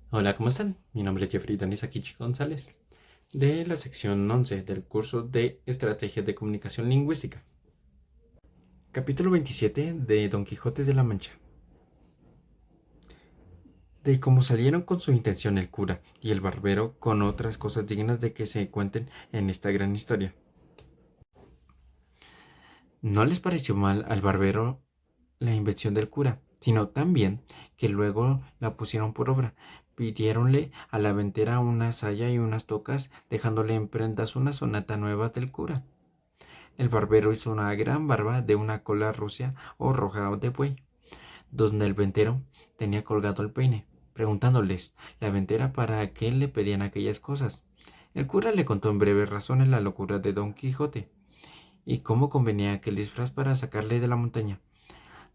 Hola, ¿cómo están? Mi nombre es Jeffrey Danis Akichi González, de la sección 11 del curso de Estrategias de Comunicación Lingüística. Capítulo 27 de Don Quijote de la Mancha. De cómo salieron con su intención el cura y el barbero con otras cosas dignas de que se cuenten en esta gran historia. No les pareció mal al barbero la invención del cura, sino también que luego la pusieron por obra. Pidiéronle a la ventera una saya y unas tocas, dejándole en prendas una sonata nueva del cura. El barbero hizo una gran barba de una cola rucia o roja de buey, donde el ventero tenía colgado el peine, preguntándoles la ventera para qué le pedían aquellas cosas. El cura le contó en breves razones la locura de Don Quijote y cómo convenía aquel disfraz para sacarle de la montaña.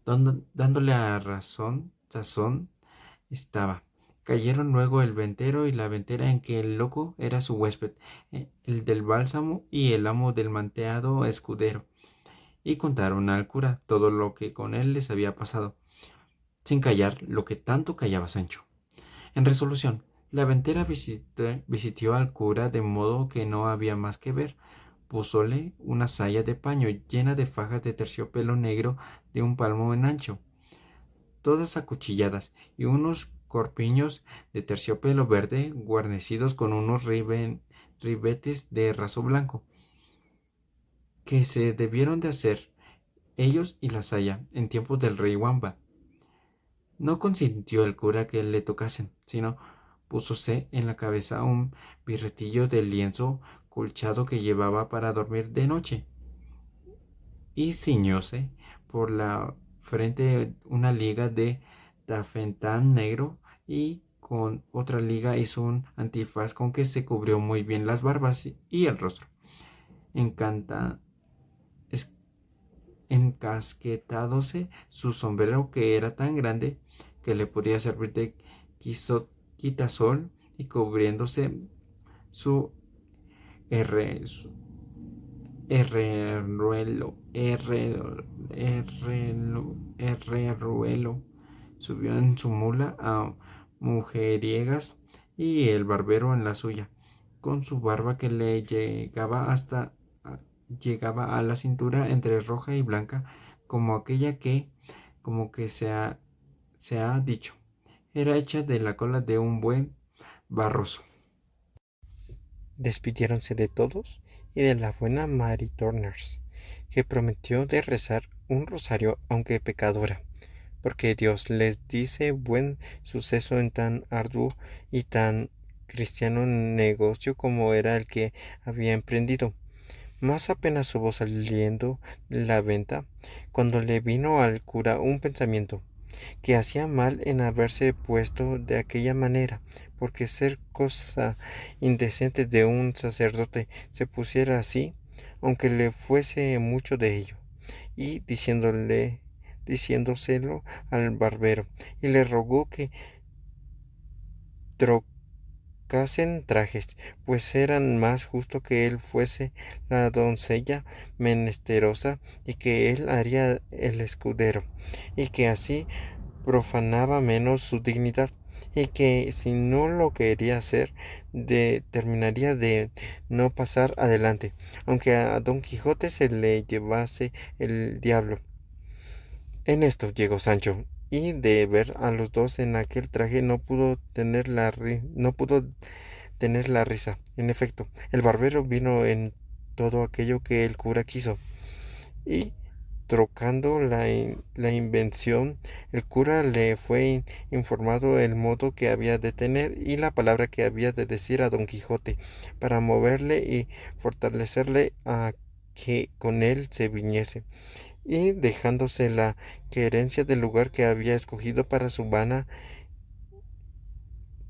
Dándole a razón, sazón estaba. Cayeron luego el ventero y la ventera en que el loco era su huésped, el del bálsamo y el amo del manteado escudero, y contaron al cura todo lo que con él les había pasado, sin callar lo que tanto callaba Sancho. En resolución, la ventera visitó al cura de modo que no había más que ver. Púsole una saya de paño llena de fajas de terciopelo negro de un palmo en ancho, todas acuchilladas, y unos corpiños de terciopelo verde guarnecidos con unos ribetes de raso blanco, que se debieron de hacer ellos y la saya en tiempos del rey Wamba. No consintió el cura que le tocasen, sino púsose en la cabeza un birretillo de lienzo colchado que llevaba para dormir de noche, y ciñóse por la frente una liga de tafetán negro, y con otra liga hizo un antifaz con que se cubrió muy bien las barbas y el rostro. Encanta, encasquetádose su sombrero, que era tan grande que le podía servir de quitasol, y cubriéndose su herre, su herreruelo, subió en su mula a mujeriegas, y el barbero en la suya, con su barba que le llegaba a la cintura, entre roja y blanca, como aquella que, como que se ha dicho, era hecha de la cola de un buen barroso. Despidiéronse de todos y de la buena Mary Torners, que prometió de rezar un rosario aunque pecadora, porque Dios les dice buen suceso en tan arduo y tan cristiano negocio como era el que había emprendido. Mas apenas hubo saliendo de la venta, cuando le vino al cura un pensamiento, que hacía mal en haberse puesto de aquella manera, porque ser cosa indecente de un sacerdote se pusiera así, aunque le fuese mucho de ello, y diciéndoselo al barbero, y le rogó que trocasen trajes, pues eran más justo que él fuese la doncella menesterosa, y que él haría el escudero, y que así profanaba menos su dignidad, y que si no lo quería hacer, terminaría de no pasar adelante, aunque a Don Quijote se le llevase el diablo. En esto llegó Sancho, y de ver a los dos en aquel traje no pudo tener la risa. En efecto, el barbero vino en todo aquello que el cura quiso, y trocando la invención, el cura le fue informado el modo que había de tener y la palabra que había de decir a Don Quijote, para moverle y fortalecerle a que con él se viniese, y dejándose la querencia del lugar que había escogido para su vana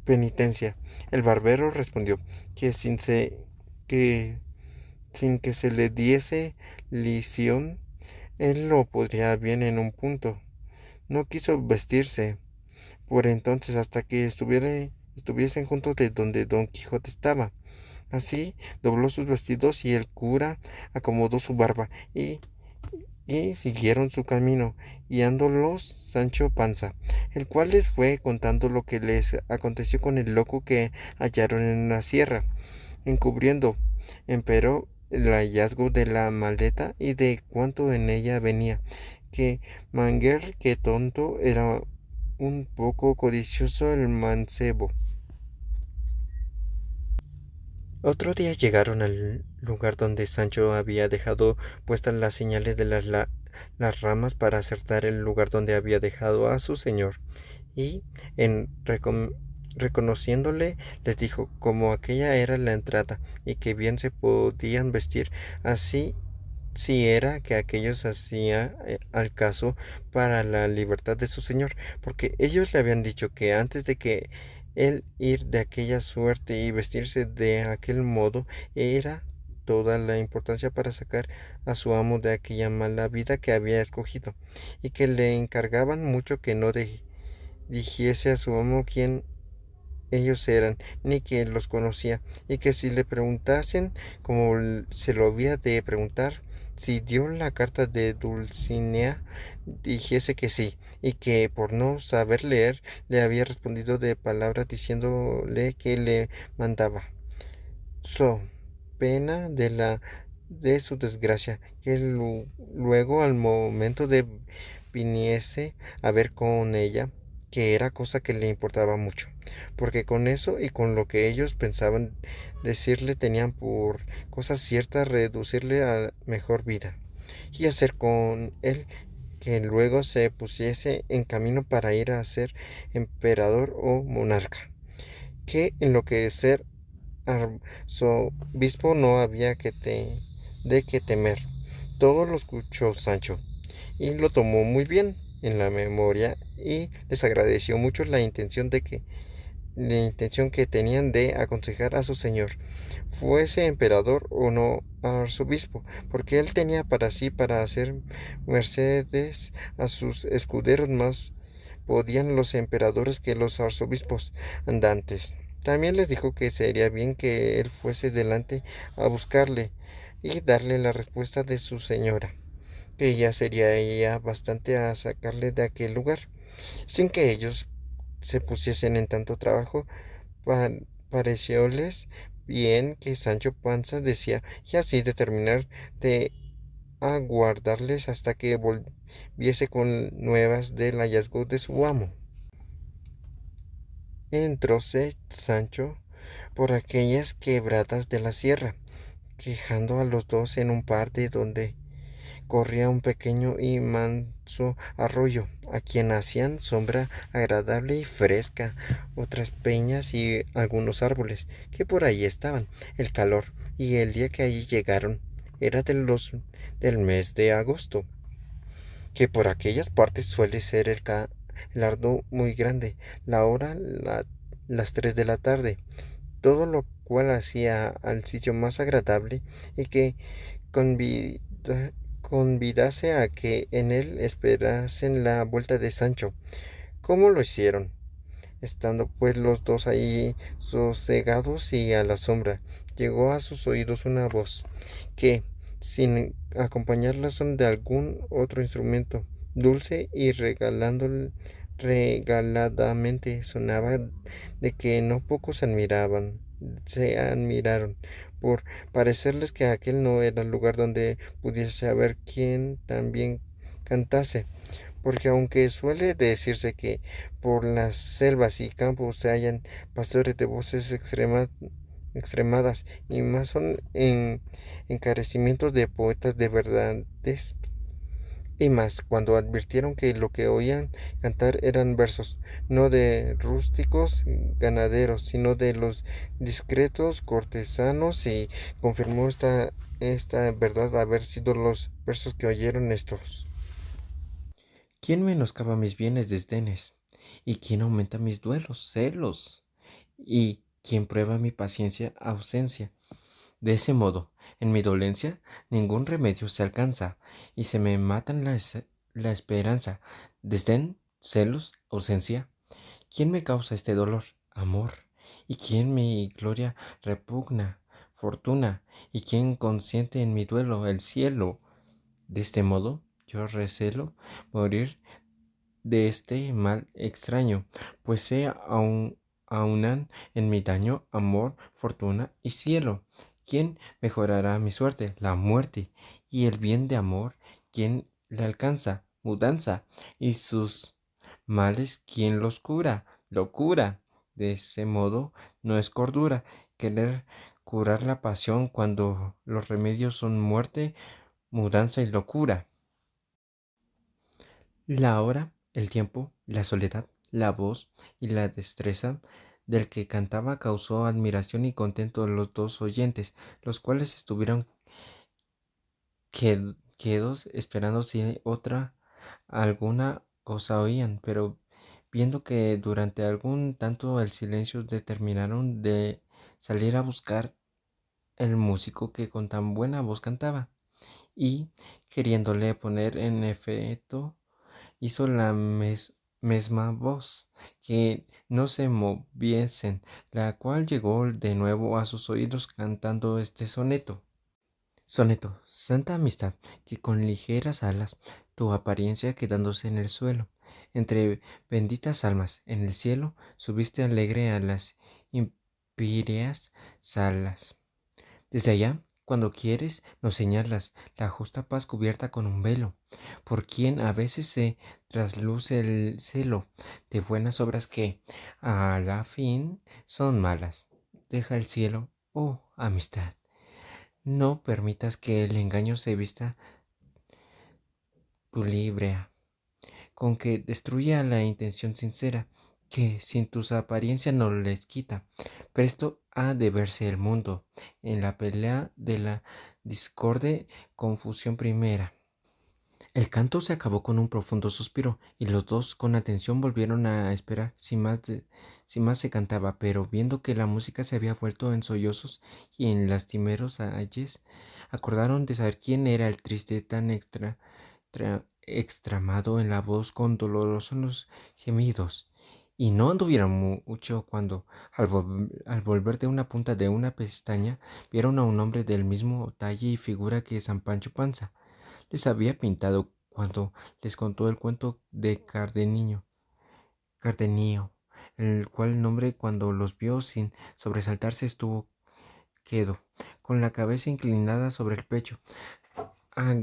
penitencia. El barbero respondió que que sin que se le diese lición, él lo podría bien en un punto. No quiso vestirse por entonces hasta que estuviesen juntos de donde Don Quijote estaba. Así dobló sus vestidos, y el cura acomodó su barba, y y siguieron su camino, guiándolos Sancho Panza, el cual les fue contando lo que les aconteció con el loco que hallaron en la sierra, encubriendo, empero, el hallazgo de la maleta y de cuánto en ella venía, que Manguer, que tonto, era un poco codicioso el mancebo. Otro día llegaron al lugar donde Sancho había dejado puestas las señales de las ramas para acertar el lugar donde había dejado a su señor, y en reconociéndole les dijo como aquella era la entrada y que bien se podían vestir así si era que aquellos hacía al caso para la libertad de su señor, porque ellos le habían dicho que antes de que él ir de aquella suerte y vestirse de aquel modo era toda la importancia para sacar a su amo de aquella mala vida que había escogido, y que le encargaban mucho que no dijese a su amo quién ellos eran, ni que los conocía, y que si le preguntasen, como se lo había de preguntar, si dio la carta de Dulcinea, dijese que sí, y que por no saber leer, le había respondido de palabras diciéndole que le mandaba, so pena de su desgracia, que luego al momento de viniese a ver con ella, que era cosa que le importaba mucho, porque con eso y con lo que ellos pensaban decirle tenían por cosa cierta reducirle a mejor vida, y hacer con él que luego se pusiese en camino para ir a ser emperador o monarca, que enloquecer arzobispo no había de qué temer. Todo lo escuchó Sancho y lo tomó muy bien en la memoria, y les agradeció mucho la intención que tenían de aconsejar a su señor, fuese emperador o no arzobispo, porque él tenía para sí para hacer mercedes a sus escuderos más podían los emperadores que los arzobispos andantes. También les dijo que sería bien que él fuese delante a buscarle y darle la respuesta de su señora, que ya sería ella bastante a sacarle de aquel lugar, sin que ellos se pusiesen en tanto trabajo. Pa- Parecióles bien que Sancho Panza decía, y así determinar de aguardarles hasta que volviese con nuevas del hallazgo de su amo. Entróse Sancho por aquellas quebradas de la sierra, quejando a los dos en un parte donde corría un pequeño y manso arroyo, a quien hacían sombra agradable y fresca otras peñas y algunos árboles que por allí estaban. El calor y el día que allí llegaron era del mes de agosto, que por aquellas partes suele ser el ardo muy grande, la hora las 3 de la tarde, todo lo cual hacía al sitio más agradable, y que convidase a que en él esperasen la vuelta de Sancho. ¿Cómo lo hicieron? Estando pues los dos ahí sosegados y a la sombra, llegó a sus oídos una voz que, sin acompañar la son de algún otro instrumento, dulce y regaladamente sonaba, de que no pocos se admiraron, por parecerles que aquel no era el lugar donde pudiese haber quien también cantase, porque aunque suele decirse que por las selvas y campos se hallan pastores de voces extremadas, y más son en encarecimientos de poetas de verdades, y más cuando advirtieron que lo que oían cantar eran versos, no de rústicos ganaderos, sino de los discretos cortesanos, y confirmó esta verdad haber sido los versos que oyeron estos. ¿Quién menoscaba mis bienes desdenes? ¿Y quién aumenta mis duelos, celos? ¿Y quién prueba mi paciencia, ausencia? De ese modo, en mi dolencia, ningún remedio se alcanza, y se me matan la esperanza, desdén, celos, ausencia. ¿Quién me causa este dolor? Amor. ¿Y quién mi gloria repugna? Fortuna. ¿Y quién consiente en mi duelo? El cielo. De este modo, yo recelo morir de este mal extraño, pues aunan en mi daño amor, fortuna y cielo. ¿Quién mejorará mi suerte? La muerte. Y el bien de amor, ¿quién le alcanza? Mudanza. Y sus males, ¿quién los cura? Locura. De ese modo no es cordura querer curar la pasión cuando los remedios son muerte, mudanza y locura. La hora, el tiempo, la soledad, la voz y la destreza del que cantaba causó admiración y contento a los dos oyentes, los cuales estuvieron quedos esperando si otra alguna cosa oían, pero viendo que durante algún tanto el silencio determinaron de salir a buscar el músico que con tan buena voz cantaba, y queriéndole poner en efecto hizo la mesma voz, que no se moviesen, la cual llegó de nuevo a sus oídos cantando este soneto. Soneto, santa amistad, que con ligeras alas, tu apariencia quedándose en el suelo, entre benditas almas en el cielo, subiste alegre a las impíreas salas. Desde allá, cuando quieres, nos señalas la justa paz cubierta con un velo, por quien a veces se trasluce el celo de buenas obras que, a la fin, son malas. Deja el cielo, oh amistad. No permitas que el engaño se vista tu librea, con que destruya la intención sincera, que sin tus apariencias no les quita. Presto ha de verse el mundo en la pelea de la discorde confusión primera. El canto se acabó con un profundo suspiro, y los dos con atención volvieron a esperar si más se cantaba, pero viendo que la música se había vuelto en sollozos y en lastimeros ayes, acordaron de saber quién era el triste tan extramado en la voz con dolorosos gemidos. Y no anduvieron mucho cuando, al volver de una punta de una pestaña, vieron a un hombre del mismo talle y figura que San Pancho Panza les había pintado cuando les contó el cuento de Cardenio, el cual nombre cuando los vio sin sobresaltarse estuvo quedo, con la cabeza inclinada sobre el pecho, a,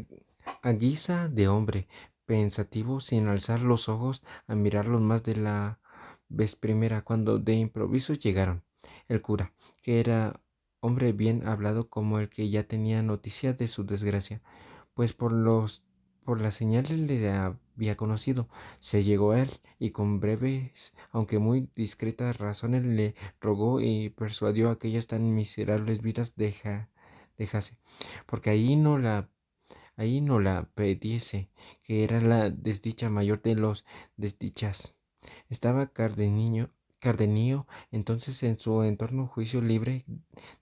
a guisa de hombre, pensativo sin alzar los ojos a mirarlos más de la vez primera, cuando de improviso llegaron. El cura, que era hombre bien hablado como el que ya tenía noticia de su desgracia, pues por las señales le había conocido, se llegó a él y con breves, aunque muy discretas razones le rogó y persuadió a aquellas tan miserables vidas dejase, porque ahí no la pidiese, que era la desdicha mayor de los desdichas. Estaba Cardenio entonces en su entorno juicio libre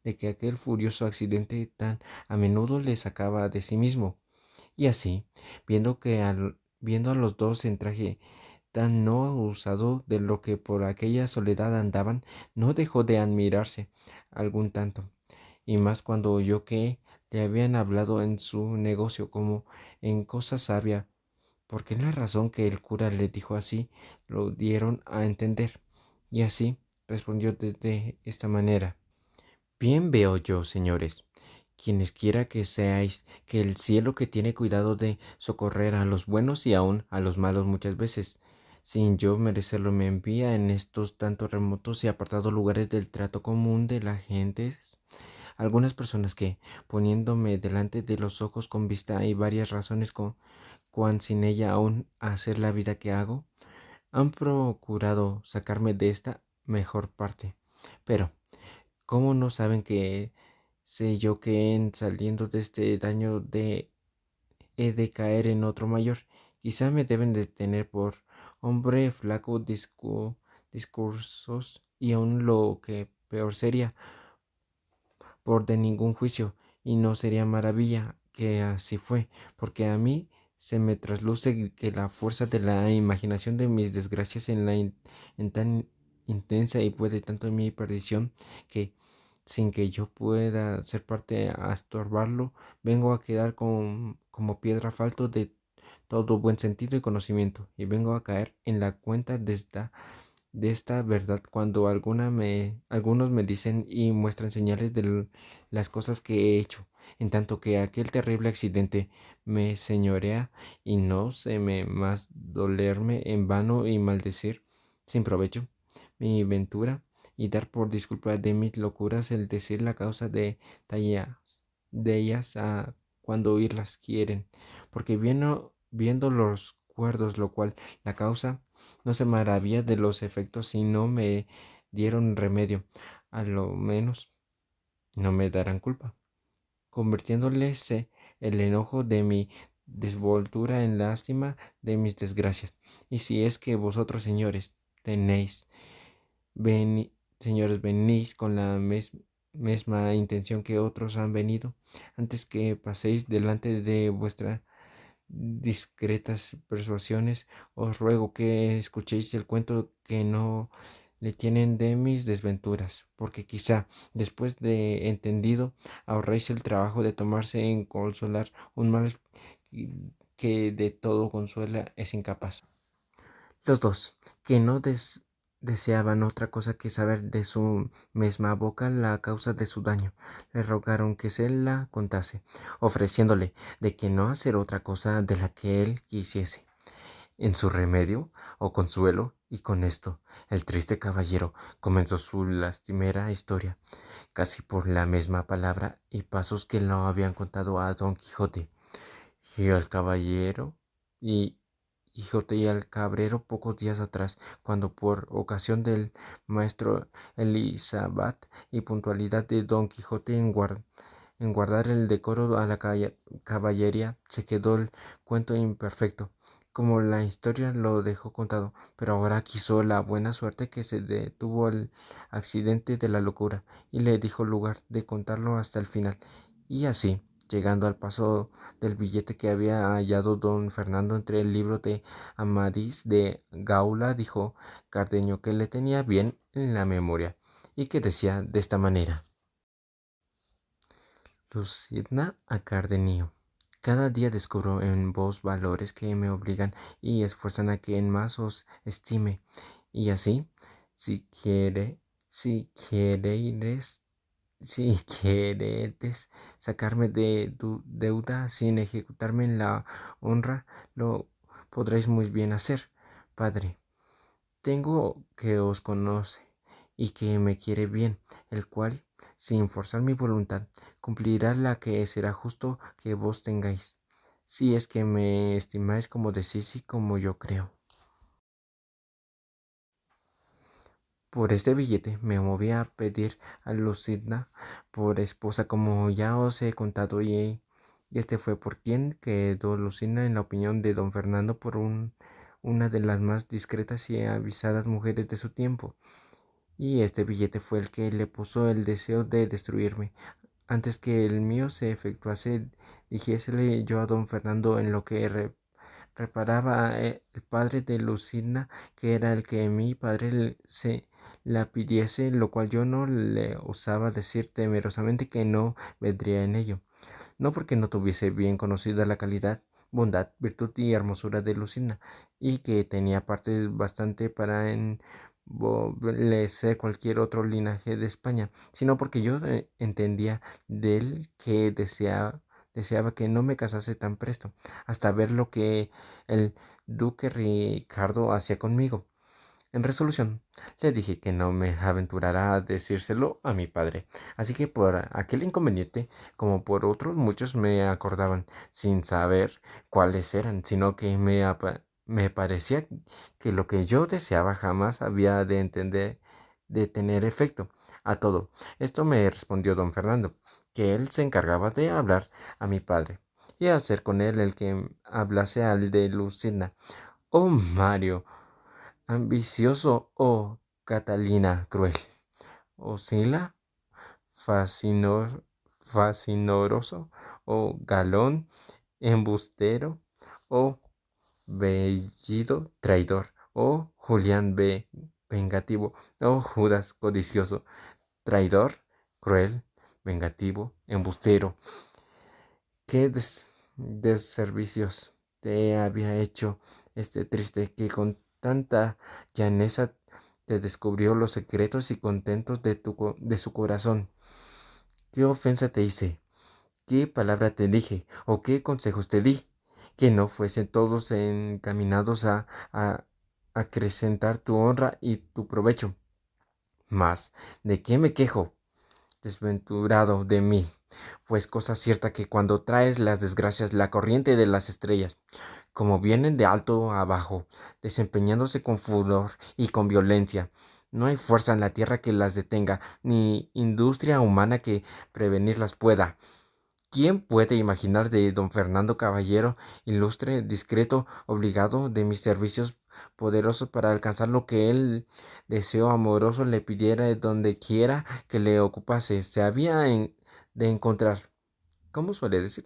de que aquel furioso accidente tan a menudo le sacaba de sí mismo. Y así, viendo a los dos en traje tan no usado de lo que por aquella soledad andaban, no dejó de admirarse algún tanto, y más cuando oyó que le habían hablado en su negocio como en cosa sabia, porque la razón que el cura le dijo así lo dieron a entender, y así respondió de esta manera. Bien veo yo, señores, quienes quiera que seáis, que el cielo que tiene cuidado de socorrer a los buenos y aun a los malos muchas veces, sin yo merecerlo, me envía en estos tantos remotos y apartados lugares del trato común de la gente algunas personas que, poniéndome delante de los ojos con vista y varias razones cuan sin ella aún hacer la vida que hago, han procurado sacarme de esta mejor parte. Pero, ¿cómo no saben que sé yo que en saliendo de este daño he de caer en otro mayor? Quizá me deben de tener por hombre flaco discursos y aun lo que peor sería, por de ningún juicio, y no sería maravilla que así fue, porque a mí se me trasluce que la fuerza de la imaginación de mis desgracias en tan intensa y puede tanto en mi perdición que sin que yo pueda ser parte a estorbarlo, vengo a quedar como piedra falto de todo buen sentido y conocimiento, y vengo a caer en la cuenta de esta verdad cuando algunos me dicen y muestran señales de las cosas que he hecho, en tanto que aquel terrible accidente me señorea y no se me más dolerme en vano y maldecir sin provecho mi ventura y dar por disculpa de mis locuras el decir la causa de ellas a cuando oírlas quieren, porque viendo los cuerdos, lo cual la causa no se maravilla de los efectos si no me dieron remedio, a lo menos no me darán culpa, convirtiéndoles el enojo de mi desvoltura en lástima de mis desgracias. Y si es que vosotros, señores, señores, venís con la misma intención que otros han venido, antes que paséis delante de vuestras discretas persuasiones, os ruego que escuchéis el cuento que no le tienen de mis desventuras, porque quizá, después de entendido, ahorréis el trabajo de tomarse en consolar un mal que de todo consuela es incapaz. Los dos, que no deseaban otra cosa que saber de su misma boca la causa de su daño, le rogaron que se la contase, ofreciéndole de que no hacer otra cosa de la que él quisiese, en su remedio o consuelo, y con esto el triste caballero comenzó su lastimera historia, casi por la misma palabra y pasos que lo habían contado a Don Quijote. Y el caballero y Quijote y al cabrero pocos días atrás, cuando por ocasión del maestro Elisabat y puntualidad de Don Quijote en guardar el decoro a la caballería, se quedó el cuento imperfecto, como la historia lo dejó contado, pero ahora quiso la buena suerte que se detuvo el accidente de la locura, y le dijo lugar de contarlo hasta el final, y así, llegando al paso del billete que había hallado don Fernando entre el libro de Amadís de Gaula, dijo Cardenio que le tenía bien en la memoria, y que decía de esta manera: Lucidna a Cardenio. Cada día descubro en vos valores que me obligan y esfuerzan a que en más os estime, y así, si quiere, si queréis, si queredes sacarme de deuda sin ejecutarme en la honra, lo podréis muy bien hacer, padre. Tengo que os conoce y que me quiere bien, el cual, sin forzar mi voluntad, cumplirá la que será justo que vos tengáis, si es que me estimáis como decís y como yo creo. Por este billete me moví a pedir a Lucinda por esposa, como ya os he contado, y este fue por quien quedó Lucinda en la opinión de don Fernando por una de las más discretas y avisadas mujeres de su tiempo. Y este billete fue el que le puso el deseo de destruirme. Antes que el mío se efectuase, dijésele yo a don Fernando en lo que reparaba el padre de Lucinda, que era el que mi padre se la pidiese, lo cual yo no le osaba decir, temerosamente que no vendría en ello, no porque no tuviese bien conocida la calidad, bondad, virtud y hermosura de Lucinda, y que tenía partes bastante para emboblecer cualquier otro linaje de España, sino porque yo entendía de él que deseaba que no me casase tan presto, hasta ver lo que el duque Ricardo hacía conmigo. En resolución, le dije que no me aventurara a decírselo a mi padre, así que por aquel inconveniente, como por otros muchos me acordaban, sin saber cuáles eran, sino que me parecía que lo que yo deseaba jamás había de tener efecto. A todo esto me respondió don Fernando, que él se encargaba de hablar a mi padre, y hacer con él el que hablase al de Lucinda. Oh, Mario, ambicioso, oh Catalina cruel, oh Sila fascinoroso, oh Galón embustero, oh Bellido traidor, oh Julián vengativo, oh Judas codicioso, traidor, cruel, vengativo, embustero. Qué deservicios te había hecho triste, que con tanta llaneza te descubrió los secretos y contentos de su corazón. ¿Qué ofensa te hice? ¿Qué palabra te dije? ¿O qué consejos te di? Que no fuesen todos encaminados a acrecentar tu honra y tu provecho. Mas, ¿de qué me quejo? Desventurado de mí, pues cosa cierta que cuando traes las desgracias la corriente de las estrellas, como vienen de alto a bajo, desempeñándose con furor y con violencia, no hay fuerza en la tierra que las detenga, ni industria humana que prevenirlas pueda. ¿Quién puede imaginar de don Fernando Caballero, ilustre, discreto, obligado de mis servicios poderosos para alcanzar lo que él, deseo amoroso, le pidiera donde quiera que le ocupase? Se había de encontrar, ¿cómo suele decir?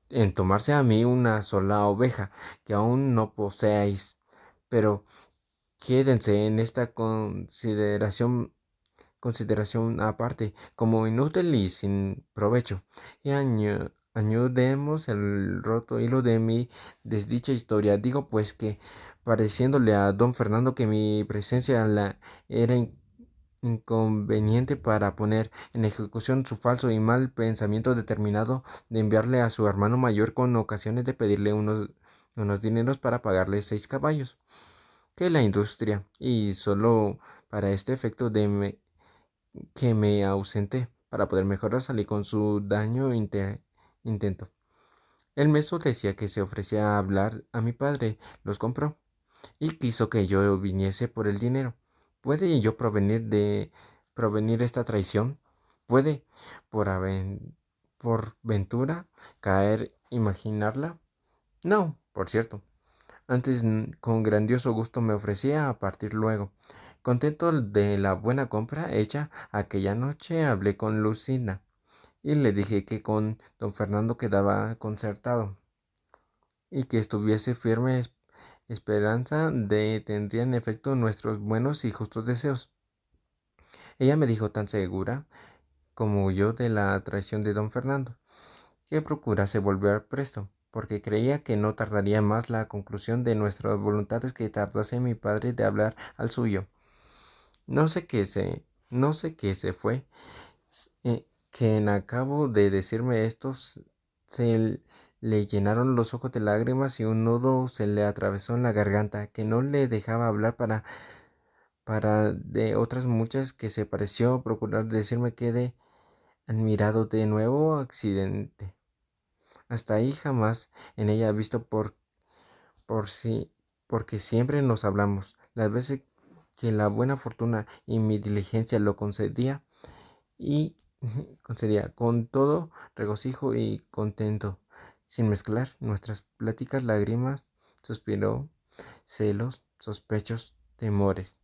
En tomarse a mí una sola oveja, que aún no poseáis. Pero quédense en esta consideración aparte, como inútil y sin provecho, y añudemos el roto hilo de mi desdicha historia. Digo pues que, pareciéndole a don Fernando que mi presencia era inconveniente para poner en ejecución su falso y mal pensamiento determinado de enviarle a su hermano mayor con ocasiones de pedirle unos dineros para pagarle 6 caballos, que la industria, y solo para este efecto que me ausenté para poder mejorar salí con su daño intento. El meso decía que se ofrecía a hablar a mi padre, los compró, y quiso que yo viniese por el dinero. ¿Puede yo provenir esta traición? ¿Puede por ventura caer imaginarla? No, por cierto. Antes con grandioso gusto me ofrecía a partir luego. Contento de la buena compra hecha, aquella noche hablé con Lucinda y le dije que con don Fernando quedaba concertado y que estuviese firme esperanza de tendrían efecto nuestros buenos y justos deseos. Ella me dijo tan segura como yo de la traición de don Fernando, que procurase volver presto, porque creía que no tardaría más la conclusión de nuestras voluntades que tardase mi padre de hablar al suyo. No sé qué se, no sé qué se fue, que en acabo de decirme esto se le llenaron los ojos de lágrimas y un nudo se le atravesó en la garganta, que no le dejaba hablar para de otras muchas que se pareció procurar decirme quede admirado de nuevo accidente. Hasta ahí jamás en ella visto por sí, porque siempre nos hablamos, las veces que la buena fortuna y mi diligencia lo y concedía con todo regocijo y contento, sin mezclar nuestras pláticas lágrimas, suspiró, celos, sospechos, temores.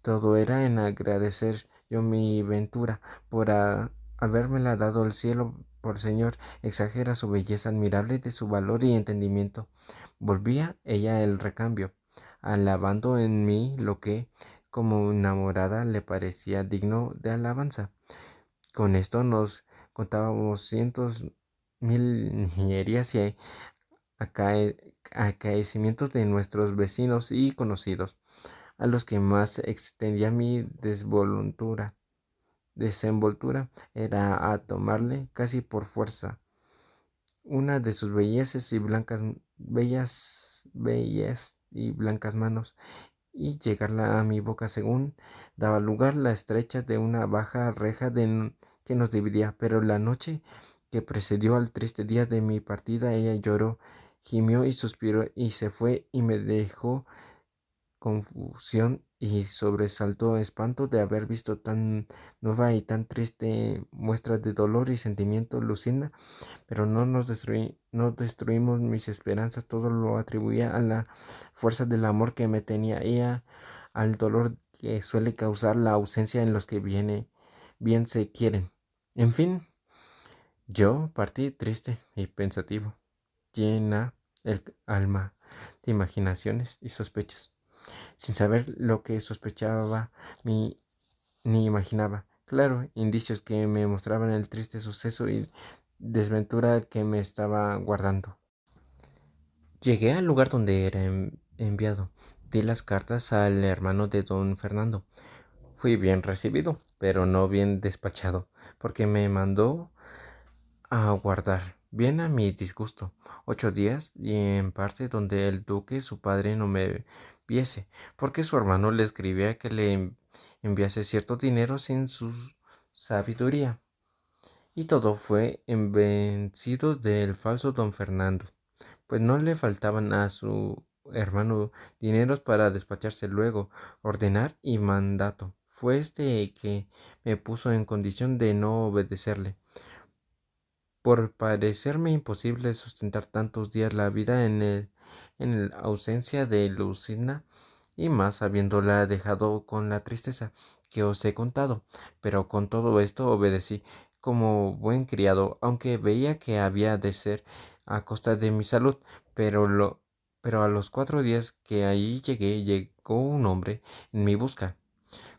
Todo era en agradecer yo mi ventura por habérmela dado el cielo por Señor. Exagera su belleza admirable de su valor y entendimiento. Volvía ella el recambio, alabando en mí lo que, como enamorada, le parecía digno de alabanza. Con esto nos contábamos cientos mil niñerías y acaecimientos de nuestros vecinos y conocidos, a los que más extendía mi desenvoltura era a tomarle casi por fuerza una de sus bellas y blancas manos y llegarla a mi boca según daba lugar la estrecha de una baja reja que nos dividía. Pero la noche que precedió al triste día de mi partida ella lloró, gimió y suspiró y se fue y me dejó confusión y sobresaltó espanto de haber visto tan nueva y tan triste muestra de dolor y sentimiento Lucinda, pero no destruimos mis esperanzas, todo lo atribuía a la fuerza del amor que me tenía ella, al dolor que suele causar la ausencia en los que bien se quieren. En fin, yo partí triste y pensativo, llena el alma de imaginaciones y sospechas, sin saber lo que sospechaba ni imaginaba. Claro, indicios que me mostraban el triste suceso y desventura que me estaba guardando. Llegué al lugar donde era enviado. Di las cartas al hermano de don Fernando. Fui bien recibido, pero no bien despachado, porque me mandó a guardar, bien a mi disgusto, 8 días y en parte donde el duque, su padre, no me viese, porque su hermano le escribía que le enviase cierto dinero sin su sabiduría. Y todo fue vencido del falso don Fernando, pues no le faltaban a su hermano dineros para despacharse luego, ordenar y mandato. Fue este que me puso en condición de no obedecerle. Por parecerme imposible sustentar tantos días la vida en la ausencia de Lucinda, y más habiéndola dejado con la tristeza que os he contado. Pero con todo esto obedecí como buen criado, aunque veía que había de ser a costa de mi salud. Pero pero a los 4 días que allí llegué, llegó un hombre en mi busca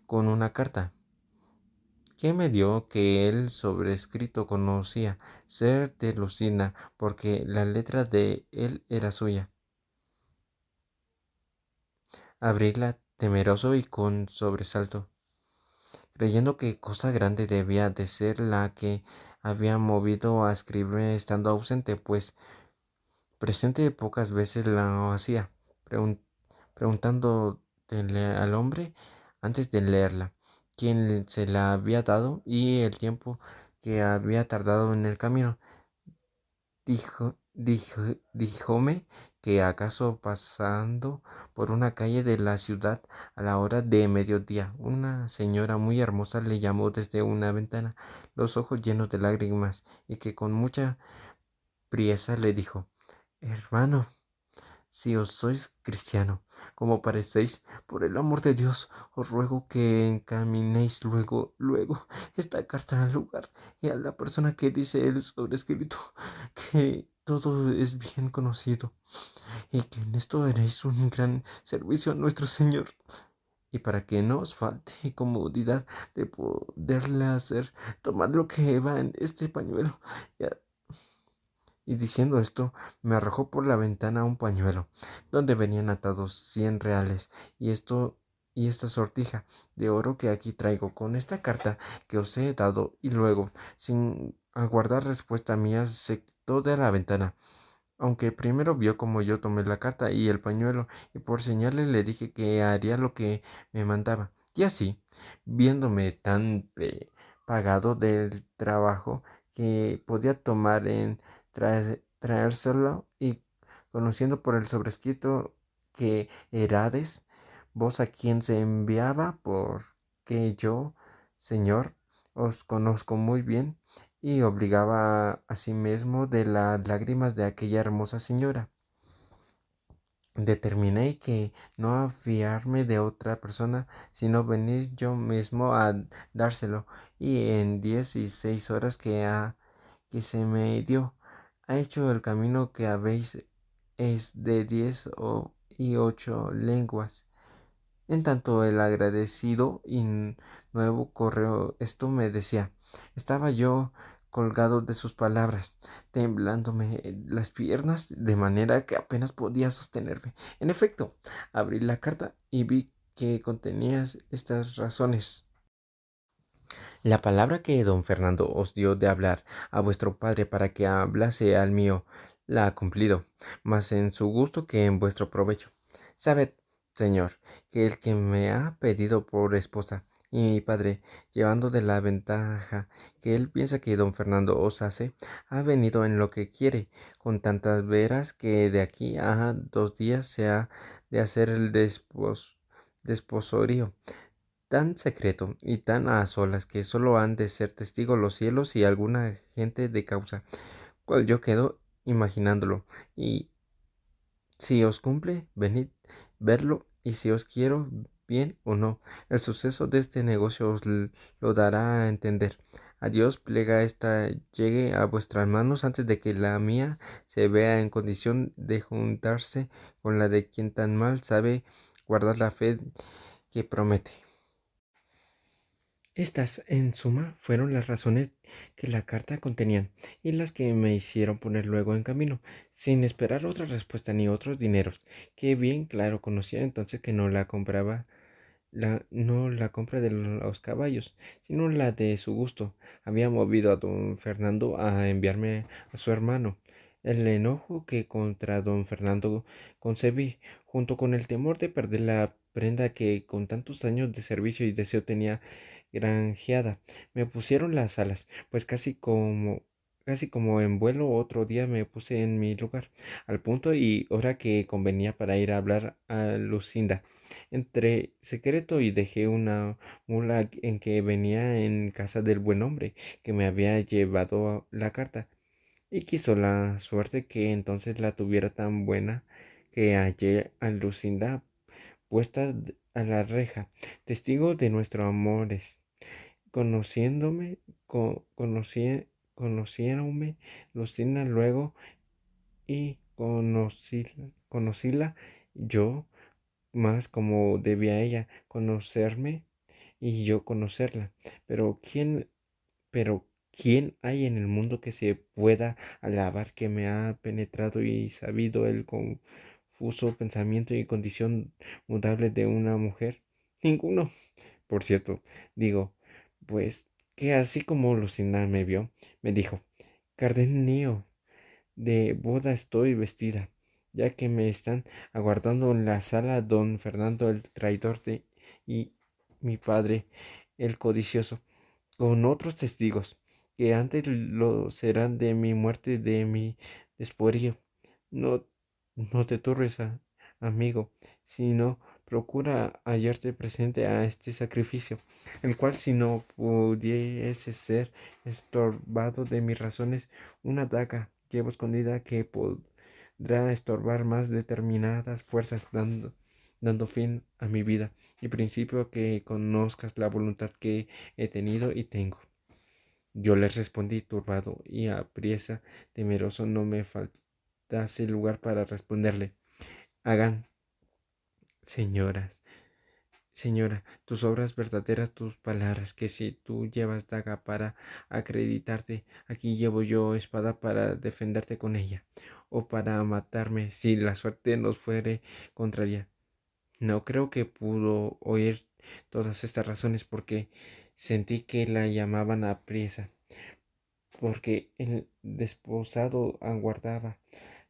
con una carta que me dio que el sobrescrito conocía ser de Lucina, porque la letra de él era suya. Abríla temeroso y con sobresalto, creyendo que cosa grande debía de ser la que había movido a escribir estando ausente, pues presente pocas veces la hacía, pregun- preguntándole al hombre antes de leerla, quién se la había dado y el tiempo que había tardado en el camino. Díjome que acaso pasando por una calle de la ciudad a la hora de mediodía, una señora muy hermosa le llamó desde una ventana, los ojos llenos de lágrimas, y que con mucha priesa le dijo: Hermano, si os sois cristiano, como parecéis, por el amor de Dios, os ruego que encaminéis luego esta carta al lugar y a la persona que dice el sobrescrito, que todo es bien conocido, y que en esto haréis un gran servicio a nuestro Señor. Y para que no os falte comodidad de poderle hacer tomar lo que va en este pañuelo, y diciendo esto, me arrojó por la ventana un pañuelo, donde venían atados 100 reales, y esta sortija de oro que aquí traigo con esta carta que os he dado, y luego, sin aguardar respuesta mía, se quitó de la ventana, aunque primero vio como yo tomé la carta y el pañuelo, y por señales le dije que haría lo que me mandaba. Y así, viéndome tan pagado del trabajo que podía tomar en traérselo, y conociendo por el sobrescrito que erades vos a quien se enviaba, porque yo, Señor, os conozco muy bien, y obligaba asimismo de las lágrimas de aquella hermosa señora, determiné que no a fiarme de otra persona, sino venir yo mismo a dárselo, y en 16 horas que se me dio, ha hecho el camino que habéis, es de 8 leguas. En tanto el agradecido y nuevo correo esto me decía, estaba yo colgado de sus palabras, temblándome las piernas de manera que apenas podía sostenerme. En efecto, abrí la carta y vi que contenía estas razones. La palabra que don Fernando os dio de hablar a vuestro padre para que hablase al mío, la ha cumplido, más en su gusto que en vuestro provecho. Sabed, señor, que el que me ha pedido por esposa, y mi padre, llevando de la ventaja que él piensa que don Fernando os hace, ha venido en lo que quiere, con tantas veras que de aquí a 2 días se ha de hacer el desposorio, tan secreto y tan a solas que solo han de ser testigos los cielos y alguna gente de causa, cual yo quedo imaginándolo. Y si os cumple, venid verlo, y si os quiero bien o no, el suceso de este negocio os lo dará a entender. A Dios plega esta llegue a vuestras manos antes de que la mía se vea en condición de juntarse con la de quien tan mal sabe guardar la fe que promete. Estas, en suma, fueron las razones que la carta contenían y las que me hicieron poner luego en camino, sin esperar otra respuesta ni otros dineros, que bien claro conocía entonces que no la compra de los caballos, sino la de su gusto. Había movido a don Fernando a enviarme a su hermano. El enojo que contra don Fernando concebí, junto con el temor de perder la prenda que con tantos años de servicio y deseo tenía granjeada, me pusieron las alas, pues casi como en vuelo otro día me puse en mi lugar, al punto y hora que convenía para ir a hablar a Lucinda. Entré secreto y dejé una mula en que venía en casa del buen hombre que me había llevado la carta, y quiso la suerte que entonces la tuviera tan buena que hallé a Lucinda puesta a la reja, testigo de nuestros amores. Conociéndome, conociéronme Lucinda luego y conocíla yo más como debía ella conocerme y yo conocerla. Pero quién hay en el mundo que se pueda alabar que me ha penetrado y sabido el confuso pensamiento y condición mudable de una mujer? Ninguno. Por cierto, digo, pues que así como Lucinda me vio, me dijo: Cardenio, de boda estoy vestida, ya que me están aguardando en la sala don Fernando el traidor y mi padre el codicioso, con otros testigos, que antes lo serán de mi muerte, de mi desporío. No, no te turbes, amigo, sino procura hallarte presente a este sacrificio, el cual si no pudiese ser estorbado de mis razones, una daga llevo escondida que podrá estorbar más determinadas fuerzas, dando fin a mi vida y principio a que conozcas la voluntad que he tenido y tengo. Yo les respondí turbado y apriesa, temeroso no me faltase lugar para responderle: hagan, señoras, señora, tus obras verdaderas, tus palabras, que si tú llevas daga para acreditarte, aquí llevo yo espada para defenderte con ella, o para matarme si la suerte nos fuere contraria. No creo que pudo oír todas estas razones, porque sentí que la llamaban a priesa, porque el desposado aguardaba.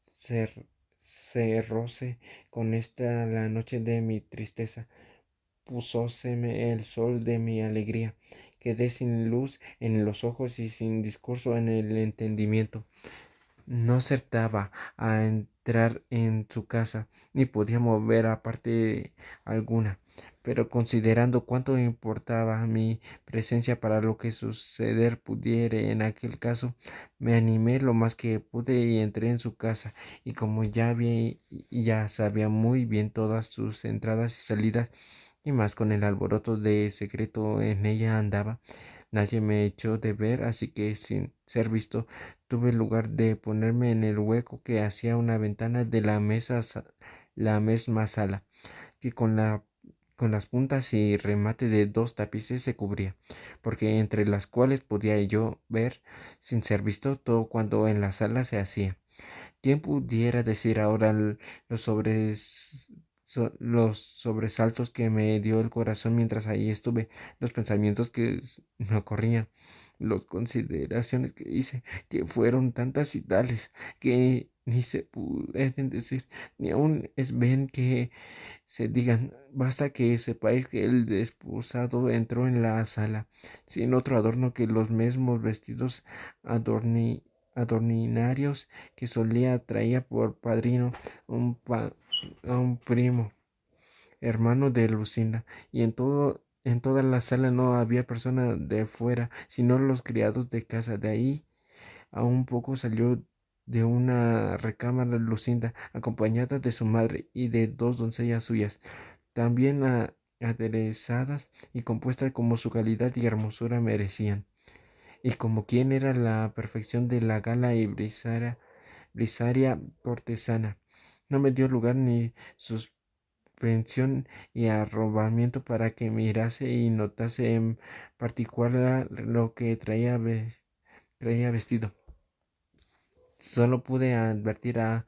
Cer- Cerróse con esta la noche de mi tristeza, púsoseme el sol de mi alegría, quedé sin luz en los ojos y sin discurso en el entendimiento. No acertaba a entrar en su casa, ni podía mover a parte alguna, pero considerando cuánto importaba mi presencia para lo que suceder pudiere en aquel caso, me animé lo más que pude y entré en su casa, y como ya sabía muy bien todas sus entradas y salidas, y más con el alboroto de secreto en ella andaba, nadie me echó de ver, así que sin ser visto tuve lugar de ponerme en el hueco que hacía una ventana de la misma sala, que con las puntas y remate de dos tapices se cubría, porque entre las cuales podía yo ver, sin ser visto, todo cuanto en la sala se hacía. ¿Quién pudiera decir ahora los sobresaltos que me dio el corazón mientras ahí estuve, los pensamientos que me ocurrían, las consideraciones que hice, que fueron tantas y tales, que ni se pueden decir, ni aun es bien que se digan? Basta que sepáis que el desposado entró en la sala, sin otro adorno que los mismos vestidos adorninarios que solía traía por padrino un a un primo, hermano de Lucinda, y en toda la sala no había persona de fuera, sino los criados de casa. De ahí a un poco salió de una recámara Lucinda, acompañada de su madre y de dos doncellas suyas, también aderezadas y compuestas como su calidad y hermosura merecían, y como quien era la perfección de la gala y brisaria cortesana. No me dio lugar ni propensión y arrobamiento para que mirase y notase en particular lo que traía vestido. Solo pude advertir a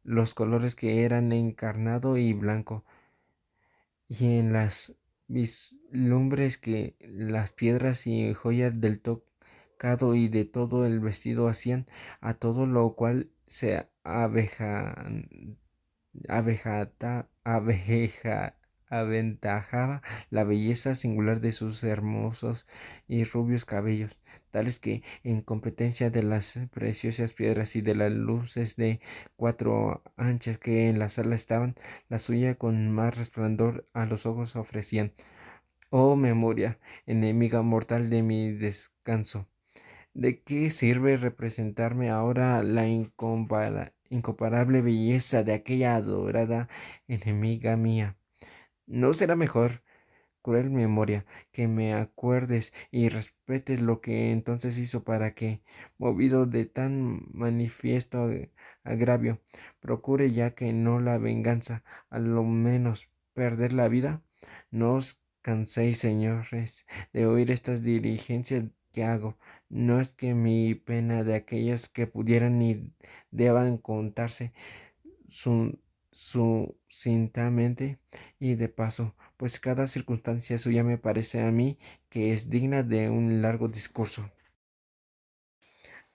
los colores que eran encarnado y blanco, y en las vislumbres que las piedras y joyas del tocado y de todo el vestido hacían, a todo lo cual se aventajaba la belleza singular de sus hermosos y rubios cabellos, tales que, en competencia de las preciosas piedras y de las luces de cuatro anchas que en la sala estaban, la suya con más resplandor a los ojos ofrecían. Oh memoria, enemiga mortal de mi descanso, ¿de qué sirve representarme ahora la incomparable belleza de aquella adorada enemiga mía? ¿No será mejor, cruel memoria, que me acuerdes y respetes lo que entonces hizo para que, movido de tan manifiesto agravio, procure ya que no la venganza, a lo menos perder la vida? No os canséis, señores, de oír estas diligencias que hago. No es que mi pena de aquellas que pudieran ni deban contarse sucintamente y de paso, pues cada circunstancia suya me parece a mí que es digna de un largo discurso.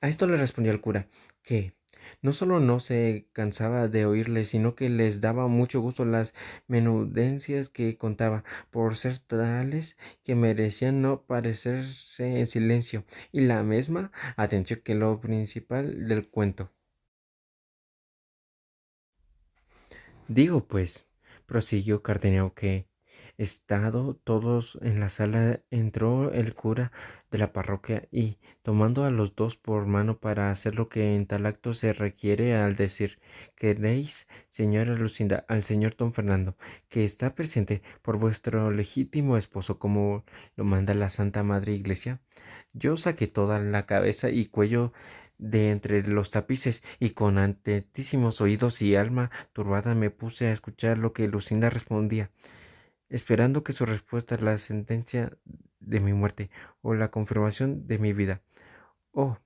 A esto le respondió el cura, que no solo no se cansaba de oírle, sino que les daba mucho gusto las menudencias que contaba, por ser tales que merecían no parecerse en silencio, y la misma atención que lo principal del cuento. Digo pues, prosiguió Cardenio, que estado todos en la sala, entró el cura de la parroquia y, tomando a los dos por mano para hacer lo que en tal acto se requiere, al decir: queréis, señora Lucinda, al señor don Fernando, que está presente, por vuestro legítimo esposo, como lo manda la Santa Madre Iglesia. Yo saqué toda la cabeza y cuello de entre los tapices, y con atentísimos oídos y alma turbada me puse a escuchar lo que Lucinda respondía, esperando que su respuesta la sentencia de mi muerte o la confirmación de mi vida. Oh,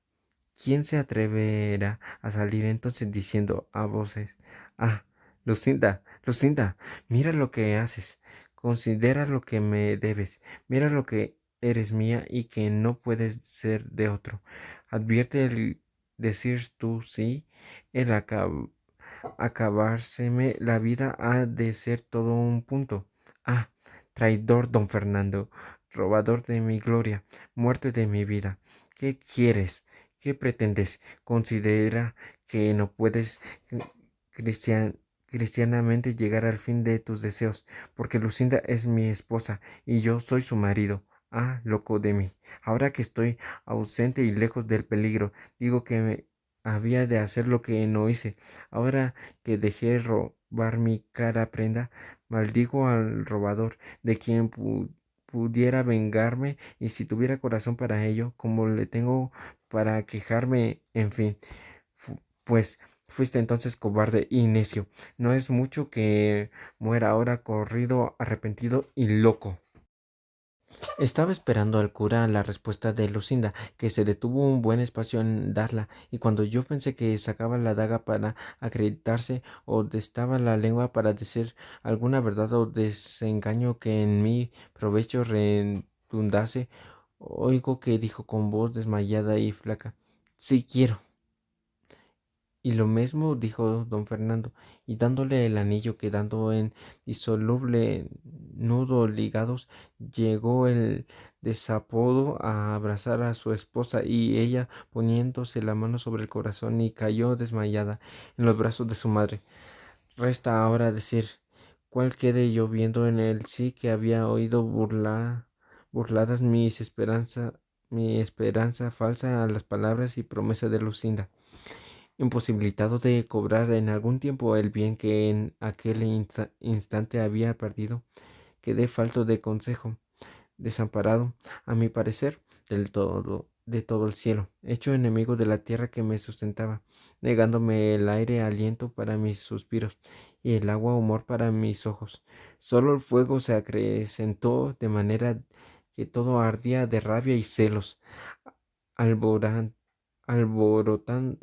¿quién se atreverá a salir entonces diciendo a voces: ah, Lucinda, Lucinda, mira lo que haces, considera lo que me debes, mira lo que eres mía y que no puedes ser de otro? Advierte el decir tú sí, el acabárseme la vida ha de ser todo un punto. Ah, traidor don Fernando, robador de mi gloria, muerte de mi vida, ¿qué quieres? ¿Qué pretendes? Considera que no puedes cristianamente llegar al fin de tus deseos, porque Lucinda es mi esposa y yo soy su marido. Ah, loco de mí, ahora que estoy ausente y lejos del peligro, digo que me había de hacer lo que no hice. Ahora que dejé robar mi cara prenda, maldigo al robador, de quien pudiera vengarme, y si tuviera corazón para ello, como le tengo para quejarme, en fin. Pues fuiste entonces cobarde y necio. No es mucho que muera ahora corrido, arrepentido y loco. Estaba esperando al cura la respuesta de Lucinda, que se detuvo un buen espacio en darla, y cuando yo pensé que sacaba la daga para acreditarse, o destaba la lengua para decir alguna verdad o desengaño que en mi provecho redundase, oigo que dijo con voz desmayada y flaca: sí quiero. Y lo mismo dijo don Fernando, y dándole el anillo, quedando en disoluble nudo ligados, llegó el desapodo a abrazar a su esposa, y ella, poniéndose la mano sobre el corazón, y cayó desmayada en los brazos de su madre. Resta ahora decir cuál quedé yo, viendo en el sí que había oído burladas mi esperanza falsa a las palabras y promesas de Lucinda. Imposibilitado de cobrar en algún tiempo el bien que en aquel instante había perdido, quedé falto de consejo, desamparado, a mi parecer, del todo, de todo el cielo, hecho enemigo de la tierra que me sustentaba, negándome el aire aliento para mis suspiros y el agua humor para mis ojos. Solo el fuego se acrecentó de manera que todo ardía de rabia y celos. Alboran, alborotan,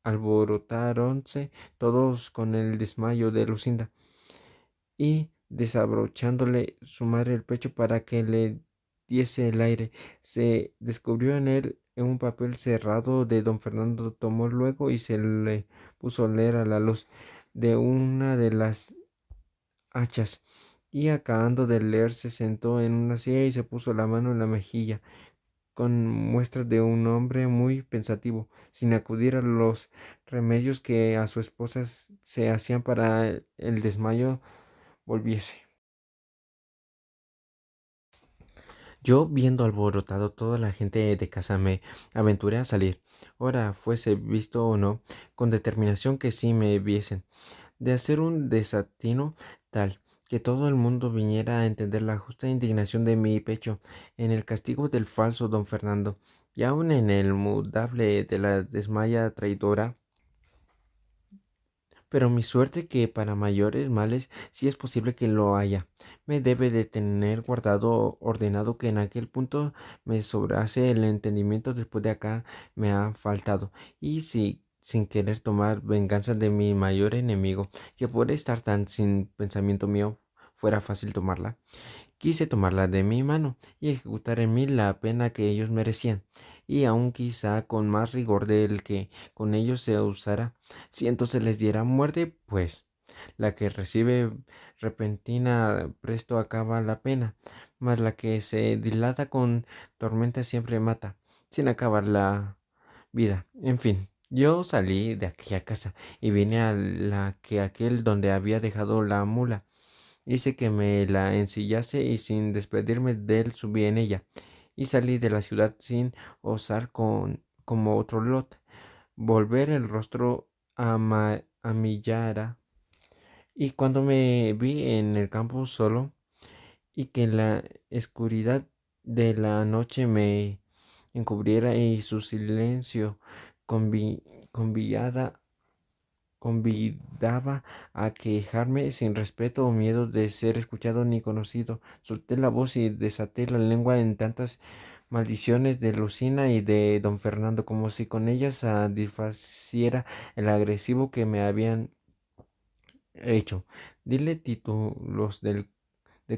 alborotáronse todos con el desmayo de Lucinda y desabrochándole su madre el pecho para que le diese el aire, se descubrió en él un papel cerrado de don Fernando. Tomó luego y se le puso a leer a la luz de una de las hachas, y acabando de leer se sentó en una silla y se puso la mano en la mejilla con muestras de un hombre muy pensativo, sin acudir a los remedios que a su esposa se hacían para el desmayo volviese. Yo, viendo alborotado toda la gente de casa, me aventuré a salir, ora fuese visto o no, con determinación que sí me viesen, de hacer un desatino tal que todo el mundo viniera a entender la justa indignación de mi pecho en el castigo del falso don Fernando, y aun en el mudable de la desmaya traidora. Pero mi suerte que para mayores males sí es posible que lo haya. Me debe de tener guardado ordenado que en aquel punto me sobrase el entendimiento después de acá me ha faltado. Y si sin querer tomar venganza de mi mayor enemigo, que por estar tan sin pensamiento mío fuera fácil tomarla, quise tomarla de mi mano y ejecutar en mí la pena que ellos merecían, y aun quizá con más rigor del que con ellos se usara, si entonces les diera muerte, pues la que recibe repentina presto acaba la pena, mas la que se dilata con tormenta siempre mata, sin acabar la vida. En fin, yo salí de aquella casa y vine a la que aquel donde había dejado la mula. Hice que me la ensillase y sin despedirme de él subí en ella y salí de la ciudad sin osar como otro Lot volver el rostro a mi Yara. Y cuando me vi en el campo solo y que la oscuridad de la noche me encubriera y su silencio convi- convidaba a quejarme sin respeto o miedo de ser escuchado ni conocido. Solté la voz y desaté la lengua en tantas maldiciones de Lucina y de don Fernando, como si con ellas satisfaciera el agresivo que me habían hecho. Dile títulos de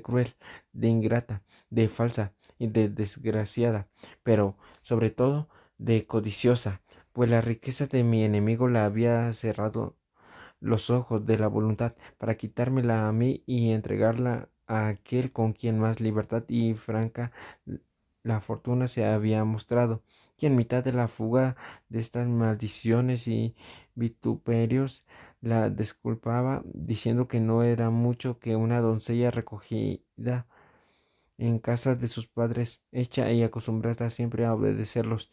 cruel, de ingrata, de falsa y de desgraciada, pero sobre todo de codiciosa, pues la riqueza de mi enemigo la había cerrado los ojos de la voluntad para quitármela a mí y entregarla a aquel con quien más libertad y franca la fortuna se había mostrado, y en mitad de la fuga de estas maldiciones y vituperios la disculpaba, diciendo que no era mucho que una doncella recogida en casa de sus padres, hecha y acostumbrada siempre a obedecerlos,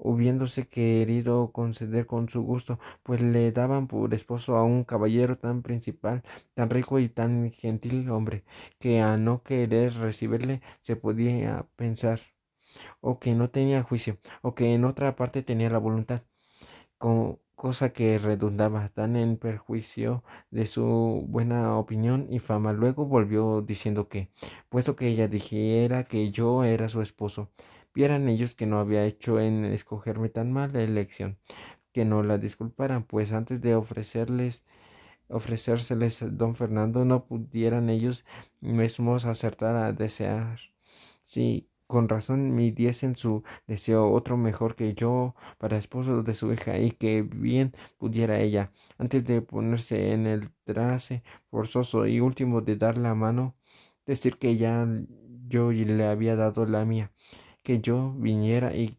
hubiéndose querido conceder con su gusto, pues le daban por esposo a un caballero tan principal, tan rico y tan gentil hombre, que a no querer recibirle se podía pensar, o que no tenía juicio, o que en otra parte tenía la voluntad, cosa que redundaba tan en perjuicio de su buena opinión y fama. Luego volvió diciendo que, puesto que ella dijera que yo era su esposo, vieran ellos que no había hecho en escogerme tan mala elección, que no la disculparan, pues antes de ofrecérseles don Fernando, no pudieran ellos mismos acertar a desear, si con razón midiesen su deseo, otro mejor que yo para esposo de su hija, y que bien pudiera ella, antes de ponerse en el trace forzoso y último de dar la mano, decir que ya yo le había dado la mía, que yo viniera y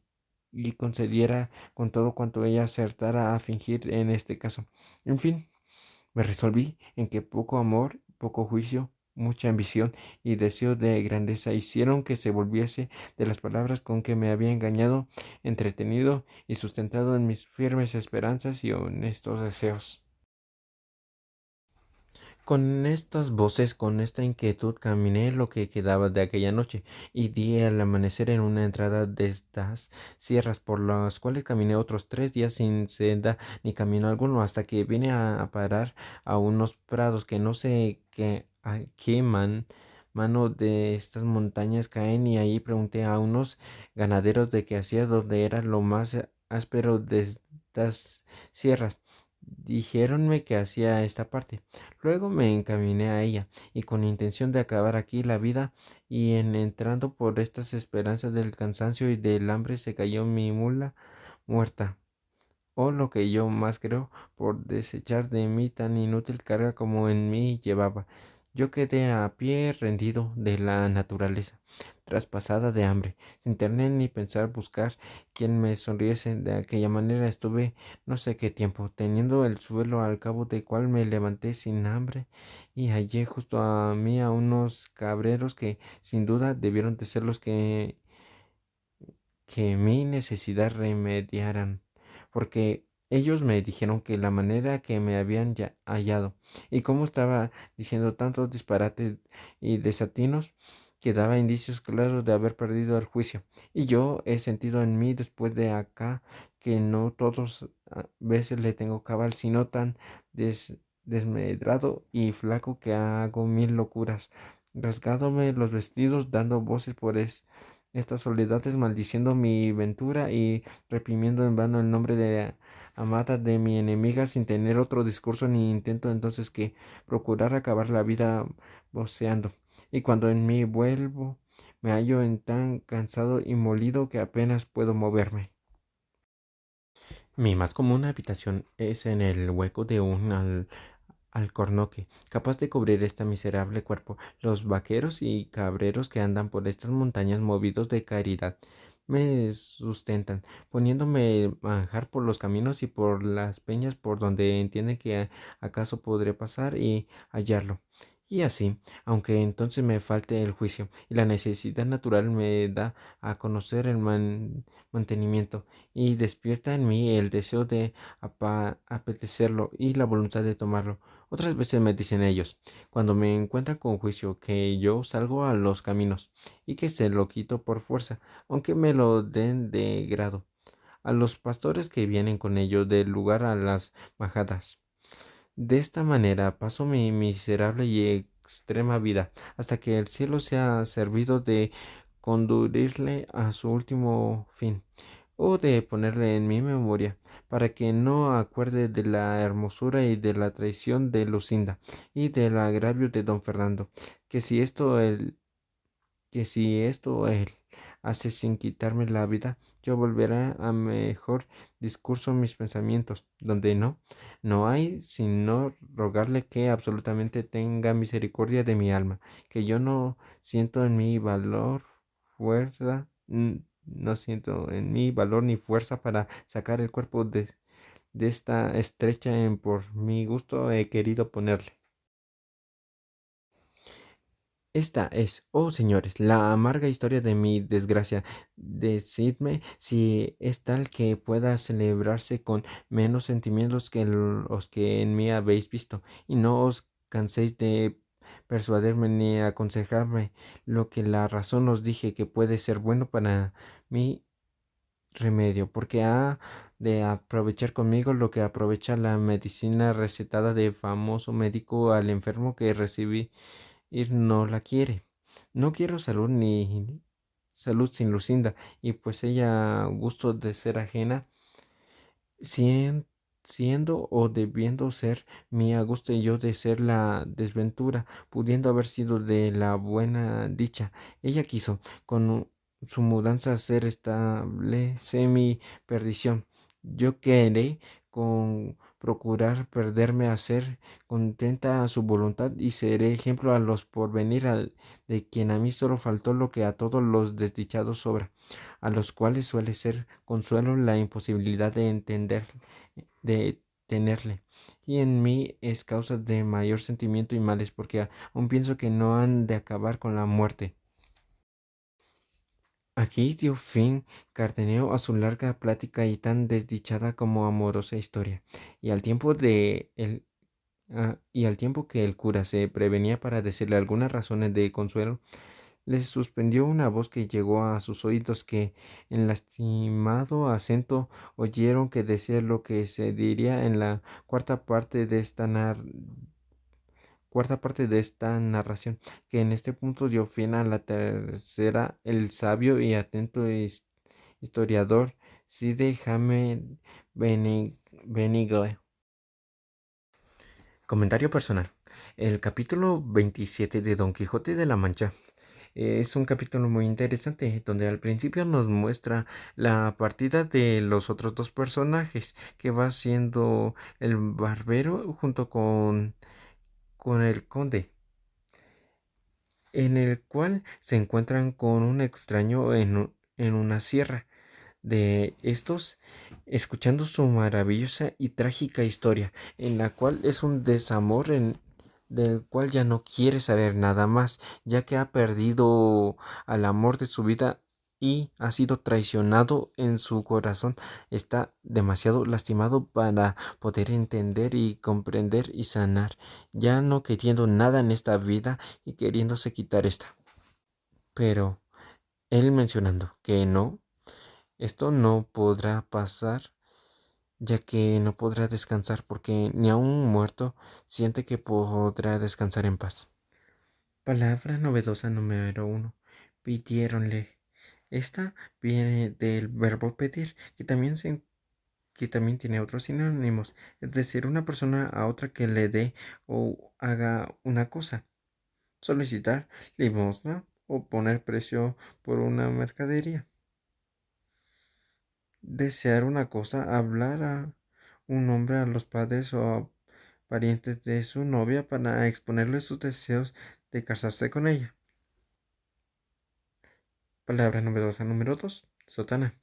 concediera con todo cuanto ella acertara a fingir en este caso. En fin, me resolví en que poco amor, poco juicio, mucha ambición y deseo de grandeza hicieron que se volviese de las palabras con que me había engañado, entretenido y sustentado en mis firmes esperanzas y honestos deseos. Con estas voces, con esta inquietud, caminé lo que quedaba de aquella noche y di al amanecer en una entrada de estas sierras, por las cuales caminé otros 3 días sin senda ni camino alguno, hasta que vine a parar a unos prados que no sé qué, a qué mano de estas montañas caen, y ahí pregunté a unos ganaderos de qué hacía, donde era lo más áspero de estas sierras. Dijéronme que hacía esta parte. Luego me encaminé a ella, y con intención de acabar aquí la vida, y en entrando por estas esperanzas del cansancio y del hambre, se cayó mi mula muerta, o lo que yo más creo, por desechar de mí tan inútil carga como en mí llevaba. Yo quedé a pie, rendido de la naturaleza, traspasada de hambre, sin tener ni pensar buscar quien me sonriese. De aquella manera estuve no sé qué tiempo, teniendo el suelo, al cabo de cual me levanté sin hambre, y hallé justo a mí a unos cabreros que sin duda debieron de ser los que mi necesidad remediaran, porque ellos me dijeron que la manera que me habían hallado, y cómo estaba diciendo tantos disparates y desatinos, que daba indicios claros de haber perdido el juicio. Y yo he sentido en mí después de acá que no todos veces le tengo cabal, sino tan desmedrado y flaco que hago mil locuras, rasgándome los vestidos, dando voces por estas soledades, maldiciendo mi ventura y reprimiendo en vano el nombre de amada de mi enemiga, sin tener otro discurso ni intento entonces que procurar acabar la vida voceando. Y cuando en mí vuelvo, me hallo en tan cansado y molido que apenas puedo moverme. Mi más común habitación es en el hueco de un alcornoque, capaz de cubrir este miserable cuerpo. Los vaqueros y cabreros que andan por estas montañas movidos de caridad me sustentan, poniéndome manjar por los caminos y por las peñas por donde entienden que acaso podré pasar y hallarlo. Y así, aunque entonces me falte el juicio y la necesidad natural me da a conocer el mantenimiento, y despierta en mí el deseo de apetecerlo y la voluntad de tomarlo. Otras veces me dicen ellos, cuando me encuentran con juicio, que yo salgo a los caminos y que se lo quito por fuerza, aunque me lo den de grado, a los pastores que vienen con ellos del lugar a las majadas. De esta manera paso mi miserable y extrema vida, hasta que el cielo sea servido de conducirle a su último fin, o de ponerle en mi memoria, para que no acuerde de la hermosura y de la traición de Lucinda, y del agravio de don Fernando, que si esto él hace sin quitarme la vida, yo volveré a mejor discurso mis pensamientos, donde no hay sino rogarle que absolutamente tenga misericordia de mi alma, que yo no siento en mi valor, fuerza, no siento en mí valor ni fuerza para sacar el cuerpo de esta estrecha en por mi gusto he querido ponerle. Esta es, oh señores, la amarga historia de mi desgracia. Decidme si es tal que pueda celebrarse con menos sentimientos que los que en mí habéis visto, y no os canséis de persuadirme ni aconsejarme lo que la razón os dije que puede ser bueno para mi remedio, porque ha de aprovechar conmigo lo que aprovecha la medicina recetada de famoso médico al enfermo que recibí ir no la quiere. No quiero salud ni salud sin Lucinda, y pues ella gusto de ser ajena, sien- siendo o debiendo ser mi gusto, y yo de ser la desventura, pudiendo haber sido de la buena dicha. Ella quiso con su mudanza hacer establece mi perdición. Yo queré con procurar perderme a ser contenta a su voluntad, y seré ejemplo a los porvenir, de quien a mí solo faltó lo que a todos los desdichados sobra, a los cuales suele ser consuelo la imposibilidad de entender, de tenerle. Y en mí es causa de mayor sentimiento y males, porque aún pienso que no han de acabar con la muerte. Aquí dio fin Cardenio a su larga plática y tan desdichada como amorosa historia, y al tiempo de y al tiempo que el cura se prevenía para decirle algunas razones de consuelo, le suspendió una voz que llegó a sus oídos que, en lastimado acento, oyeron que decía lo que se diría en la cuarta parte de esta narración, que en este punto dio fin a la tercera. El sabio y atento historiador Side Jaime Benigle. Comentario personal. El capítulo 27 de Don Quijote de la Mancha es un capítulo muy interesante, donde al principio nos muestra la partida de los otros dos personajes, que va siendo el barbero junto con el conde, en el cual se encuentran con un extraño en una sierra. De estos, escuchando su maravillosa y trágica historia, en la cual es un desamor del cual ya no quiere saber nada más, ya que ha perdido al amor de su vida y ha sido traicionado en su corazón. Está demasiado lastimado para poder entender y comprender y sanar, ya no queriendo nada en esta vida y queriéndose quitar esta. Pero él mencionando que no, esto no podrá pasar, ya que no podrá descansar, porque ni aun muerto siente que podrá descansar en paz. Palabra novedosa número 1. Pidiéronle. Esta viene del verbo pedir, que también tiene otros sinónimos, es decir, una persona a otra que le dé o haga una cosa. Solicitar limosna o poner precio por una mercadería. Desear una cosa, hablar a un hombre a los padres o a parientes de su novia para exponerle sus deseos de casarse con ella. Palabra novedosa número 2. Sotana.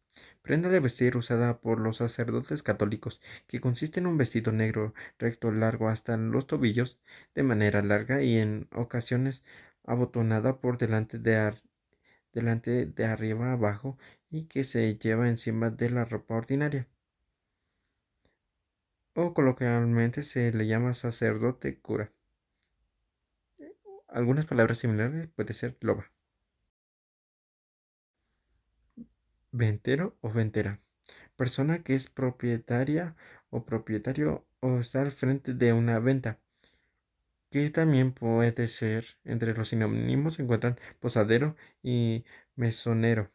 Prenda de vestir usada por los sacerdotes católicos, que consiste en un vestido negro recto largo hasta los tobillos, de manera larga y en ocasiones abotonada por delante de arriba abajo, y que se lleva encima de la ropa ordinaria, o coloquialmente se le llama sacerdote cura. Algunas palabras similares puede ser loba. Ventero o ventera. Persona que es propietaria o propietario o está al frente de una venta, que también puede ser, entre los sinónimos se encuentran posadero y mesonero.